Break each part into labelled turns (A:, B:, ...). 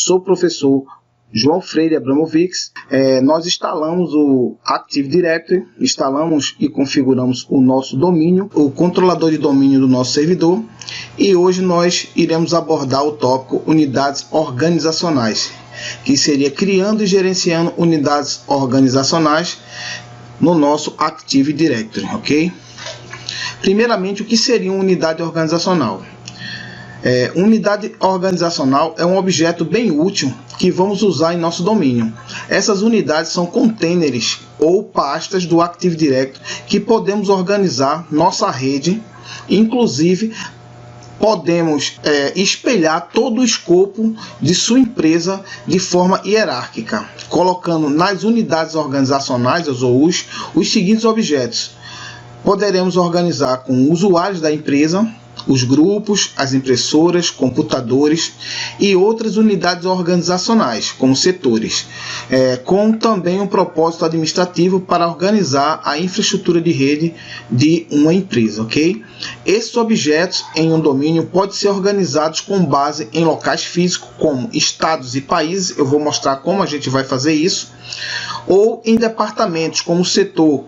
A: sou o professor João Freire Abramovics. Nós instalamos o Active Directory, instalamos e configuramos o nosso domínio, o controlador de domínio do nosso servidor, e hoje nós iremos abordar o tópico unidades organizacionais, que seria criando e gerenciando unidades organizacionais no nosso Active Directory, ok? Primeiramente, o que seria uma unidade organizacional? Unidade organizacional é um objeto bem útil que vamos usar em nosso domínio. Essas unidades são containers ou pastas do Active Directory que podemos organizar nossa rede, inclusive podemos espelhar todo o escopo de sua empresa de forma hierárquica, colocando nas unidades organizacionais ou os seguintes objetos. Poderemos organizar com usuários da empresa, os grupos, as impressoras, computadores e outras unidades organizacionais, como setores, com também um propósito administrativo para organizar a infraestrutura de rede de uma empresa, ok? Esses objetos em um domínio podem ser organizados com base em locais físicos, como estados e países. Eu vou mostrar como a gente vai fazer isso. Ou em departamentos como setor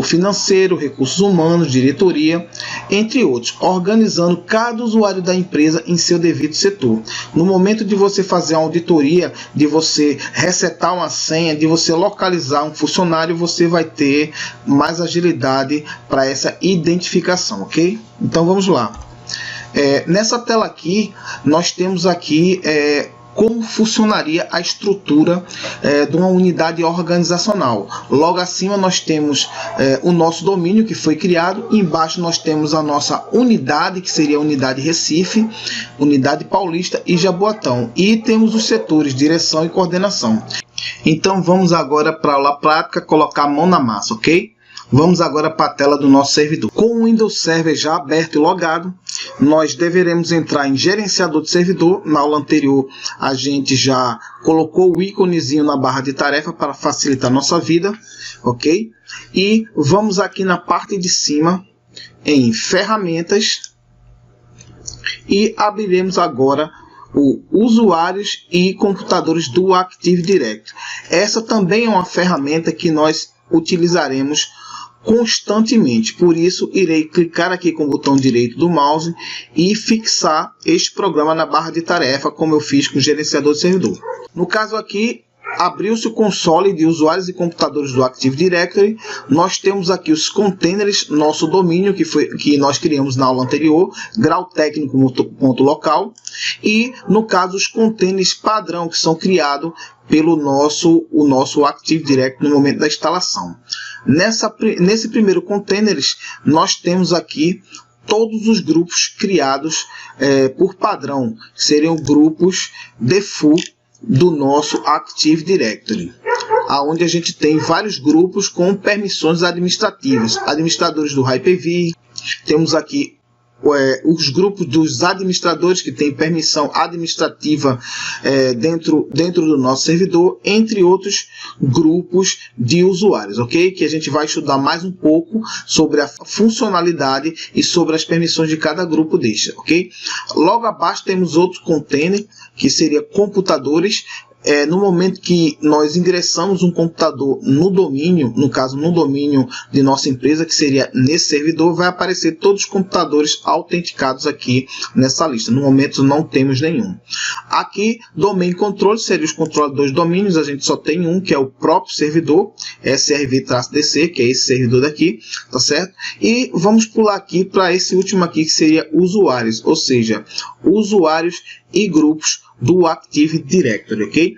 A: financeiro, recursos humanos, diretoria, entre outros, organizando cada usuário da empresa em seu devido setor. No momento de você fazer uma auditoria, de você resetar uma senha, de você localizar um funcionário, você vai ter mais agilidade para essa identificação, ok? Então vamos lá. Nessa tela aqui, nós temos aqui como funcionaria a estrutura de uma unidade organizacional. Logo acima nós temos o nosso domínio que foi criado, e embaixo nós temos a nossa unidade, que seria a unidade Recife, unidade Paulista e Jaboatão, e temos os setores direção e coordenação. Então vamos agora para a aula prática, colocar a mão na massa, ok? Vamos agora para a tela do nosso servidor. Com o Windows Server já aberto e logado, nós deveremos entrar em gerenciador de servidor. Na aula anterior a gente já colocou o íconezinho na barra de tarefa para facilitar a nossa vida, ok? E vamos aqui na parte de cima em ferramentas e abriremos agora o usuários e computadores do Active Directory. Essa também é uma ferramenta que nós utilizaremos constantemente, por isso irei clicar aqui com o botão direito do mouse e fixar este programa na barra de tarefa, como eu fiz com o gerenciador de servidor. No caso aqui, abriu-se o console de usuários e computadores do Active Directory. Nós temos aqui os containers, nosso domínio que nós criamos na aula anterior, grau técnico ponto local, e no caso os containers padrão que são criados pelo nosso Active Directory no momento da instalação. Nesse primeiro containers nós temos aqui todos os grupos criados por padrão, que seriam grupos default do nosso Active Directory, aonde a gente tem vários grupos com permissões administrativas, administradores do Hyper-V, temos aqui os grupos dos administradores que têm permissão administrativa dentro do nosso servidor, entre outros grupos de usuários, ok? Que a gente vai estudar mais um pouco sobre a funcionalidade e sobre as permissões de cada grupo deste, ok? Logo abaixo temos outro container, que seria computadores. No momento que nós ingressamos um computador no domínio, no caso no domínio de nossa empresa, que seria nesse servidor, vai aparecer todos os computadores autenticados aqui nessa lista. No momento não temos nenhum. Aqui, Domain Control, seriam os controladores de domínios, a gente só tem um, que é o próprio servidor, SRV-DC, que é esse servidor daqui, tá certo? E vamos pular aqui para esse último aqui, que seria usuários, ou seja, usuários e grupos do Active Directory, ok?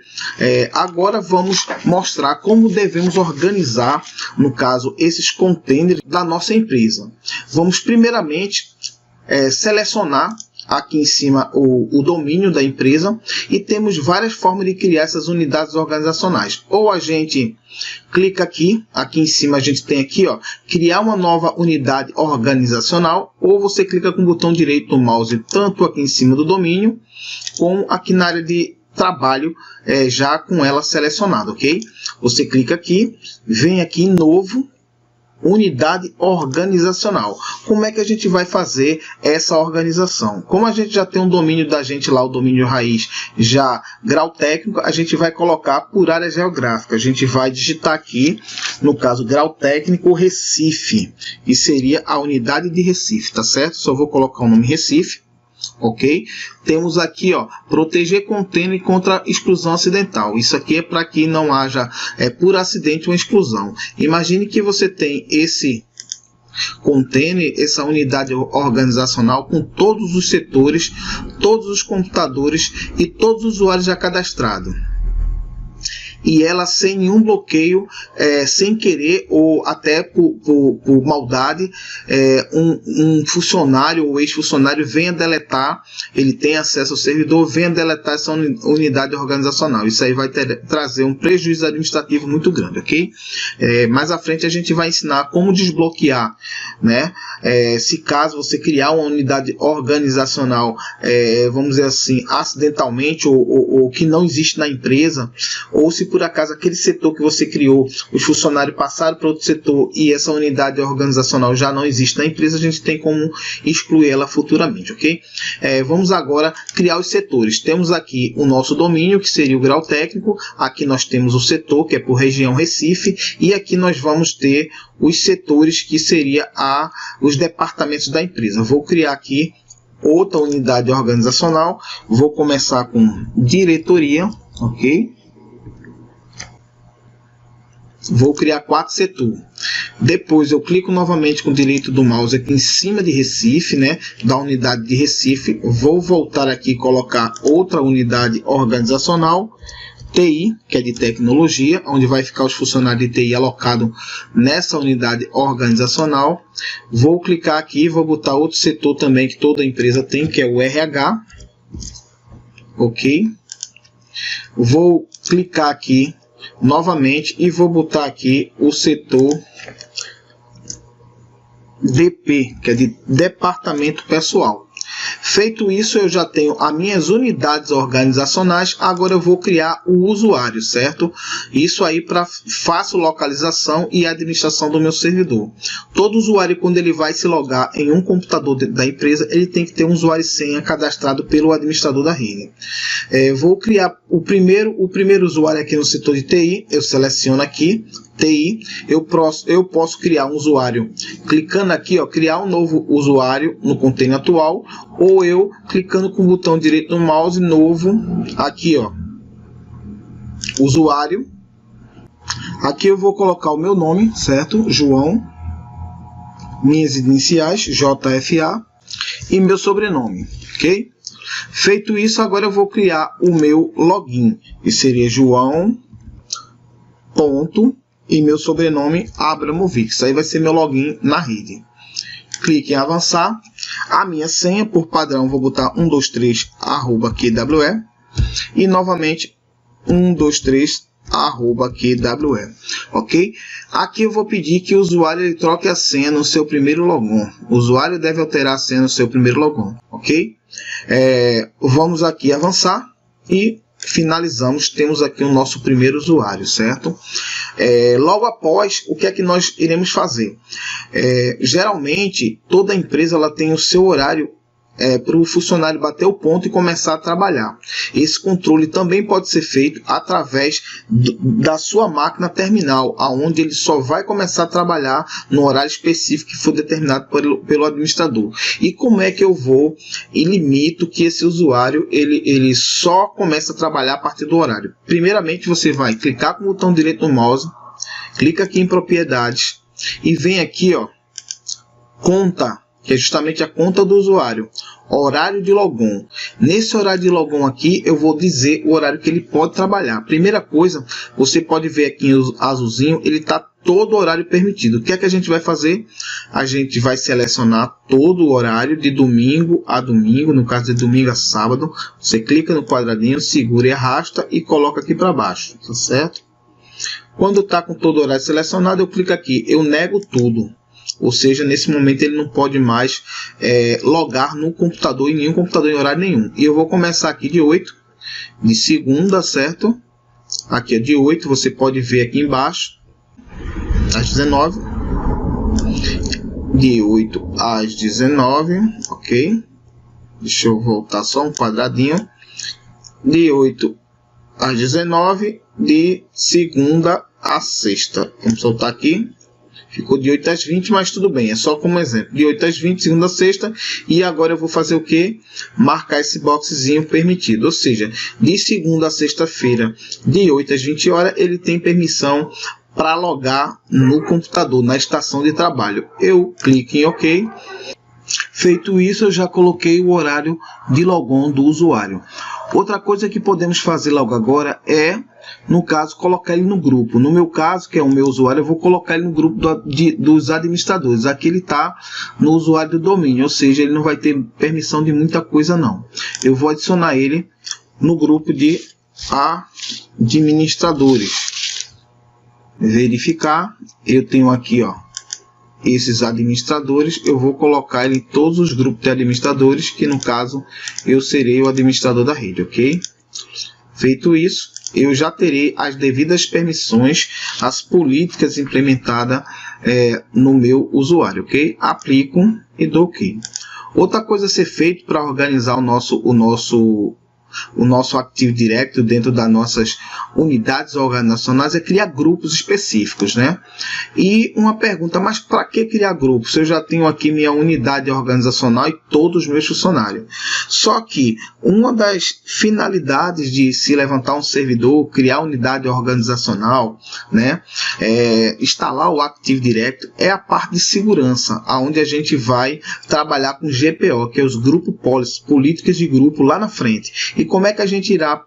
A: Agora vamos mostrar como devemos organizar, no caso, esses containers da nossa empresa. Vamos primeiramente selecionar aqui em cima o domínio da empresa, e temos várias formas de criar essas unidades organizacionais. Ou a gente clica aqui em cima a gente tem aqui, ó, criar uma nova unidade organizacional, ou você clica com o botão direito do mouse, tanto aqui em cima do domínio, como aqui na área de trabalho, já com ela selecionada, ok? Você clica aqui, vem aqui em novo, unidade organizacional. Como é que a gente vai fazer essa organização? Como a gente já tem um domínio da gente lá, o domínio raiz, já grau técnico, a gente vai colocar por área geográfica. A gente vai digitar aqui, no caso, grau técnico Recife, e seria a unidade de Recife, tá certo? Só vou colocar o nome Recife. Ok? Temos aqui, ó, proteger contêiner contra exclusão acidental. Isso aqui é para que não haja por acidente uma exclusão. Imagine que você tem esse container, essa unidade organizacional com todos os setores, todos os computadores e todos os usuários já cadastrados. E ela sem nenhum bloqueio, sem querer ou até por maldade, um funcionário ou ex-funcionário venha deletar, ele tem acesso ao servidor, venha deletar essa unidade organizacional. Isso aí vai trazer um prejuízo administrativo muito grande, ok? Mais à frente a gente vai ensinar como desbloquear, né? Se caso você criar uma unidade organizacional, vamos dizer assim, acidentalmente ou que não existe na empresa, ou se por acaso aquele setor que você criou, os funcionários passaram para outro setor e essa unidade organizacional já não existe na empresa, a gente tem como excluir ela futuramente, ok? Vamos agora criar os setores. Temos aqui o nosso domínio, que seria o grau técnico, aqui nós temos o setor, que é por região Recife, e aqui nós vamos ter os setores, que seria os departamentos da empresa. Vou criar aqui outra unidade organizacional, vou começar com diretoria, ok? Vou criar 4 setores. Depois eu clico novamente com o direito do mouse aqui em cima de Recife, né, da unidade de Recife. Vou voltar aqui e colocar outra unidade organizacional, TI, que é de tecnologia, onde vai ficar os funcionários de TI alocados nessa unidade organizacional. Vou clicar aqui e vou botar outro setor também que toda empresa tem, que é o RH. Ok. Vou clicar aqui novamente e vou botar aqui o setor DP, que é de departamento pessoal. Feito isso, eu já tenho as minhas unidades organizacionais. Agora eu vou criar o usuário, certo? Isso aí para fácil localização e administração do meu servidor. Todo usuário, quando ele vai se logar em um computador da empresa, ele tem que ter um usuário e senha cadastrado pelo administrador da rede. Vou criar o primeiro usuário aqui no setor de TI. Eu seleciono aqui TI, eu posso criar um usuário clicando aqui, ó, criar um novo usuário no container atual, ou eu clicando com o botão direito do mouse, novo, aqui, ó, usuário. Aqui eu vou colocar o meu nome, certo? João, minhas iniciais, JFA, e meu sobrenome, ok? Feito isso, agora eu vou criar o meu login, que seria João e meu sobrenome Abramovic. Isso aí vai ser meu login na rede. Clique em avançar. A minha senha, por padrão, vou botar 123@QWE e novamente 123@QWE. Ok? Aqui eu vou pedir que o usuário ele troque a senha no seu primeiro logon. O usuário deve alterar a senha no seu primeiro logon. Ok? Vamos aqui avançar e finalizamos. Temos aqui o nosso primeiro usuário, certo? Logo após, o que é que nós iremos fazer? Geralmente, toda empresa ela tem o seu horário para o funcionário bater o ponto e começar a trabalhar. Esse controle também pode ser feito através da sua máquina terminal, aonde ele só vai começar a trabalhar no horário específico que for determinado pelo administrador. E como é que eu vou e limito que esse usuário ele só começa a trabalhar a partir do horário? Primeiramente, você vai clicar com o botão direito do mouse, clica aqui em propriedades e vem aqui, ó, conta, que é justamente a conta do usuário, horário de logon. Nesse horário de logon aqui, eu vou dizer o horário que ele pode trabalhar. Primeira coisa, você pode ver aqui em azulzinho, ele está todo o horário permitido. O que é que a gente vai fazer? A gente vai selecionar todo o horário de domingo a domingo, no caso de domingo a sábado. Você clica no quadradinho, segura e arrasta e coloca aqui para baixo, tá certo? Quando está com todo o horário selecionado, eu clico aqui, eu nego tudo. Ou seja, nesse momento ele não pode mais logar no computador, em nenhum computador em horário nenhum. E eu vou começar aqui de 8, de segunda, certo? Aqui é de 8, você pode ver aqui embaixo, às 19. de 8 às 19, ok? Deixa eu voltar só um quadradinho. De 8 às 19, de segunda a sexta. Vamos soltar aqui. Ficou de 8 às 20, mas tudo bem, é só como exemplo. De 8 às 20, segunda a sexta. E agora eu vou fazer o quê? Marcar esse boxezinho permitido. Ou seja, de segunda a sexta-feira, de 8 às 20 horas, ele tem permissão para logar no computador, na estação de trabalho. Eu clico em OK. Feito isso, eu já coloquei o horário de logon do usuário. Outra coisa que podemos fazer logo agora é, no caso, colocar ele no grupo. No meu caso, que é o meu usuário, eu vou colocar ele no grupo dos administradores. Aqui ele está no usuário do domínio, ou seja, ele não vai ter permissão de muita coisa não. Eu vou adicionar ele no grupo de administradores. Verificar, eu tenho aqui, ó, esses administradores, eu vou colocar ele em todos os grupos de administradores, que no caso eu serei o administrador da rede, ok? Feito isso, eu já terei as devidas permissões, as políticas implementadas no meu usuário, ok? Aplico e dou ok. Outra coisa a ser feita para organizar o nosso Active Directory dentro das nossas unidades organizacionais é criar grupos específicos, né? E uma pergunta, mas para que criar grupos? Se eu já tenho aqui minha unidade organizacional e todos os meus funcionários. Só que uma das finalidades de se levantar um servidor, criar unidade organizacional, né? Instalar o Active Directory é a parte de segurança, onde a gente vai trabalhar com GPO, que é os grupos policy, políticas de grupo lá na frente. E como é que a gente irá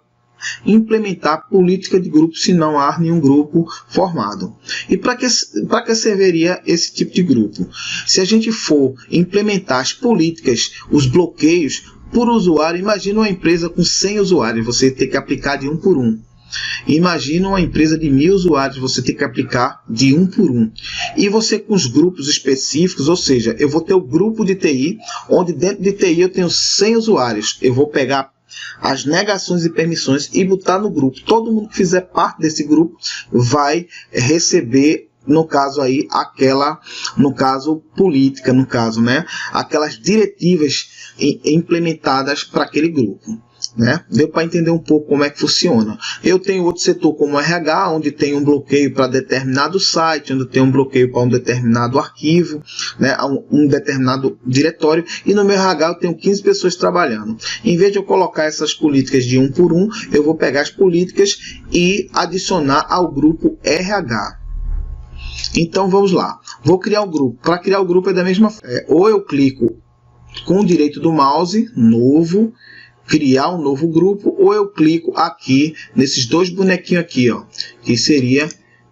A: implementar política de grupo se não há nenhum grupo formado? E para que serviria esse tipo de grupo? Se a gente for implementar as políticas, os bloqueios por usuário, imagina uma empresa com 100 usuários, você tem que aplicar de um por um. Imagina uma empresa de 1000 usuários, você tem que aplicar de um por um. E você com os grupos específicos, ou seja, eu vou ter o grupo de TI, onde dentro de TI eu tenho 100 usuários. Eu vou pegar as negações e permissões e botar no grupo. Todo mundo que fizer parte desse grupo vai receber, no caso aí, política, né? Aquelas diretivas implementadas para aquele grupo. Né? Deu para entender um pouco como é que funciona. Eu tenho outro setor como RH, onde tem um bloqueio para determinado site, onde tem um bloqueio para um determinado arquivo, né? Um determinado diretório, e no meu RH eu tenho 15 pessoas trabalhando. Em vez de eu colocar essas políticas de um por um, eu vou pegar as políticas e adicionar ao grupo RH. Então vamos lá, vou criar um grupo. Para criar o grupo é da mesma forma, ou eu clico com o direito do mouse, novo, criar um novo grupo, ou eu clico aqui nesses dois bonequinhos aqui, ó, que seria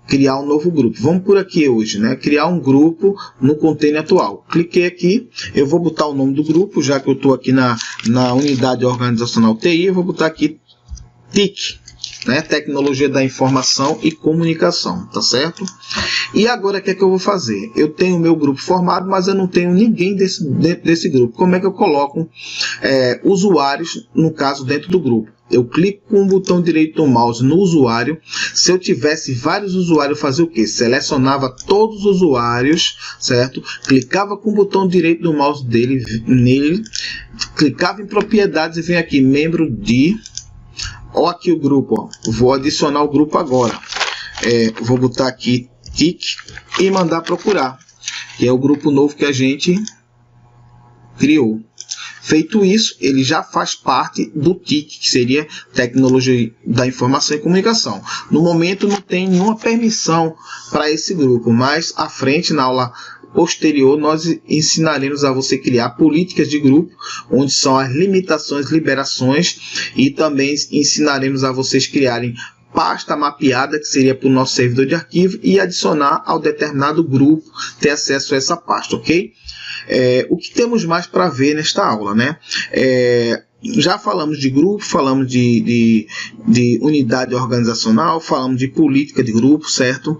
A: criar um novo grupo. Vamos por aqui hoje, né? Criar um grupo no container atual. Cliquei aqui, eu vou botar o nome do grupo, já que eu estou aqui na unidade organizacional TI, eu vou botar aqui TIC, né? Tecnologia da Informação e Comunicação, tá certo? E agora o que é que eu vou fazer? Eu tenho o meu grupo formado, mas eu não tenho ninguém dentro desse grupo. Como é que eu coloco usuários, no caso, dentro do grupo? Eu clico com o botão direito do mouse no usuário. Se eu tivesse vários usuários, fazia o quê? Selecionava todos os usuários, certo? Clicava com o botão direito do mouse nele, clicava em propriedades e vem aqui, membro de... Olha aqui o grupo, ó. Vou adicionar o grupo agora. Vou botar aqui TIC e mandar procurar, que é o grupo novo que a gente criou. Feito isso, ele já faz parte do TIC, que seria Tecnologia da Informação e Comunicação. No momento não tem nenhuma permissão para esse grupo, mas à frente, na aula posterior, nós ensinaremos a você criar políticas de grupo, onde são as limitações, liberações, e também ensinaremos a vocês criarem pasta mapeada, que seria para o nosso servidor de arquivo, e adicionar ao determinado grupo, ter acesso a essa pasta, ok? O que temos mais para ver nesta aula, né? Já falamos de grupo, falamos de unidade organizacional, falamos de política de grupo, certo?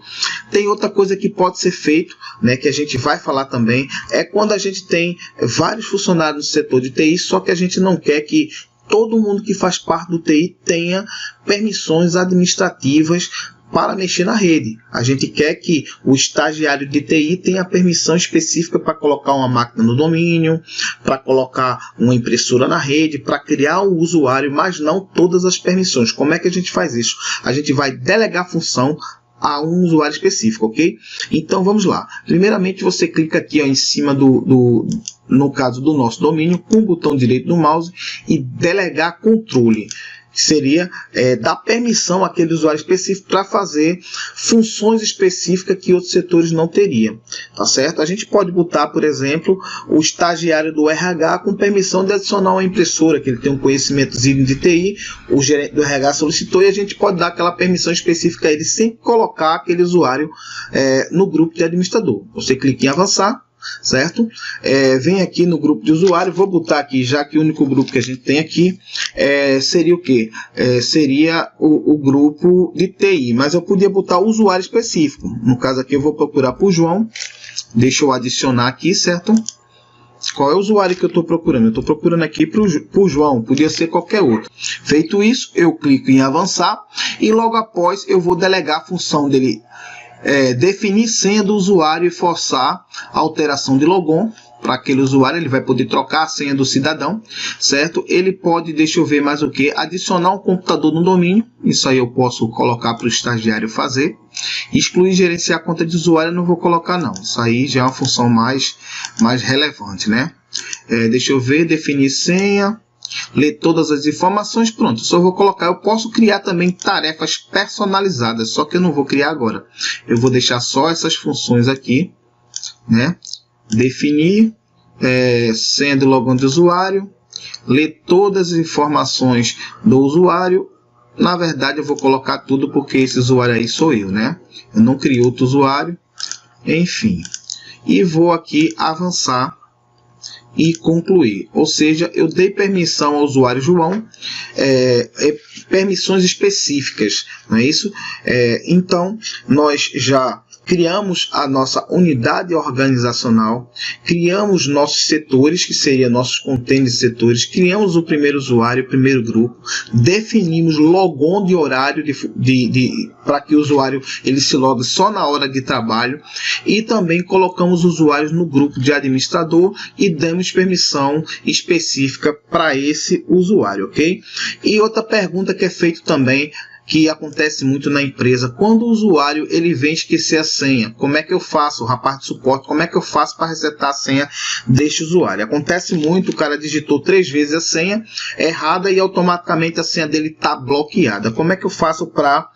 A: Tem outra coisa que pode ser feito, né, que a gente vai falar também, é quando a gente tem vários funcionários no setor de TI, só que a gente não quer que todo mundo que faz parte do TI tenha permissões administrativas para mexer na rede. A gente quer que o estagiário de TI tenha permissão específica para colocar uma máquina no domínio, para colocar uma impressora na rede, para criar um usuário, mas não todas as permissões. Como é que a gente faz isso? A gente vai delegar a função a um usuário específico, ok? Então vamos lá. Primeiramente você clica aqui ó, em cima no caso do nosso domínio, com o botão direito do mouse e delegar controle. Seria dar permissão àquele usuário específico para fazer funções específicas que outros setores não teriam, tá certo? A gente pode botar, por exemplo, o estagiário do RH com permissão de adicionar uma impressora, que ele tem um conhecimentozinho de TI, o gerente do RH solicitou e a gente pode dar aquela permissão específica a ele sem colocar aquele usuário no grupo de administrador. Você clica em avançar, certo? Vem aqui no grupo de usuário, vou botar aqui, já que o único grupo que a gente tem aqui seria o que? Seria o grupo de TI, mas eu podia botar o usuário específico. No caso aqui eu vou procurar por João, deixa eu adicionar aqui, certo? Qual é o usuário que eu estou procurando? Eu estou procurando aqui por João, podia ser qualquer outro. Feito isso, eu clico em avançar e logo após eu vou delegar a função dele definir senha do usuário e forçar a alteração de logon para aquele usuário. Ele vai poder trocar a senha do cidadão, certo? Ele pode, deixa eu ver mais o que, adicionar um computador no domínio. Isso aí eu posso colocar para o estagiário fazer. Excluir e gerenciar a conta de usuário eu não vou colocar não. Isso aí já é uma função mais relevante, né? Deixa eu ver, definir senha. Ler todas as informações, pronto, só vou colocar. Eu posso criar também tarefas personalizadas, só que eu não vou criar agora. Eu vou deixar só essas funções aqui, né? Definir senha do login do usuário, ler todas as informações do usuário. Na verdade eu vou colocar tudo porque esse usuário aí sou eu, né? Eu não criei outro usuário, enfim. E vou aqui avançar e concluir, ou seja, eu dei permissão ao usuário João, permissões específicas, não é isso? Então, nós já criamos a nossa unidade organizacional, criamos nossos setores, que seriam nossos containers de setores, criamos o primeiro usuário, o primeiro grupo, definimos logon de horário para que o usuário ele se logue só na hora de trabalho e também colocamos usuários no grupo de administrador e damos permissão específica para esse usuário, ok? E outra pergunta que é feita também, que acontece muito na empresa, quando o usuário ele vem esquecer a senha, como é que eu faço, o rapaz de suporte, como é que eu faço para resetar a senha deste usuário? Acontece muito, o cara digitou 3 vezes a senha errada e automaticamente a senha dele está bloqueada. Como é que eu faço para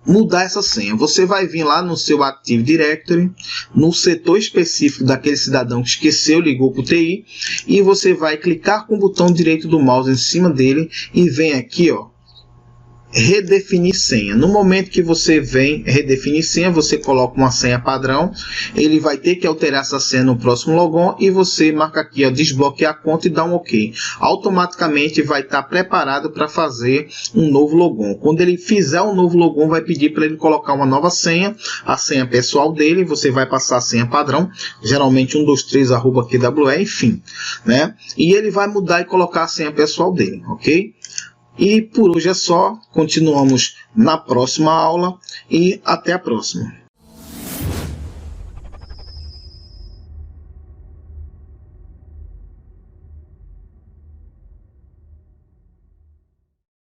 A: mudar essa senha? Você vai vir lá no seu Active Directory, no setor específico daquele cidadão que esqueceu, ligou para o TI, e você vai clicar com o botão direito do mouse em cima dele e vem aqui, ó, redefinir senha. No momento que você vem redefinir senha, você coloca uma senha padrão, ele vai ter que alterar essa senha no próximo logon e você marca aqui, ó, desbloquear a conta e dá um OK. Automaticamente vai estar preparado para fazer um novo logon. Quando ele fizer um novo logon, vai pedir para ele colocar uma nova senha, a senha pessoal dele, você vai passar a senha padrão, geralmente 123@QWE, enfim, né? E ele vai mudar e colocar a senha pessoal dele, ok? E por hoje é só, continuamos na próxima aula e até a próxima.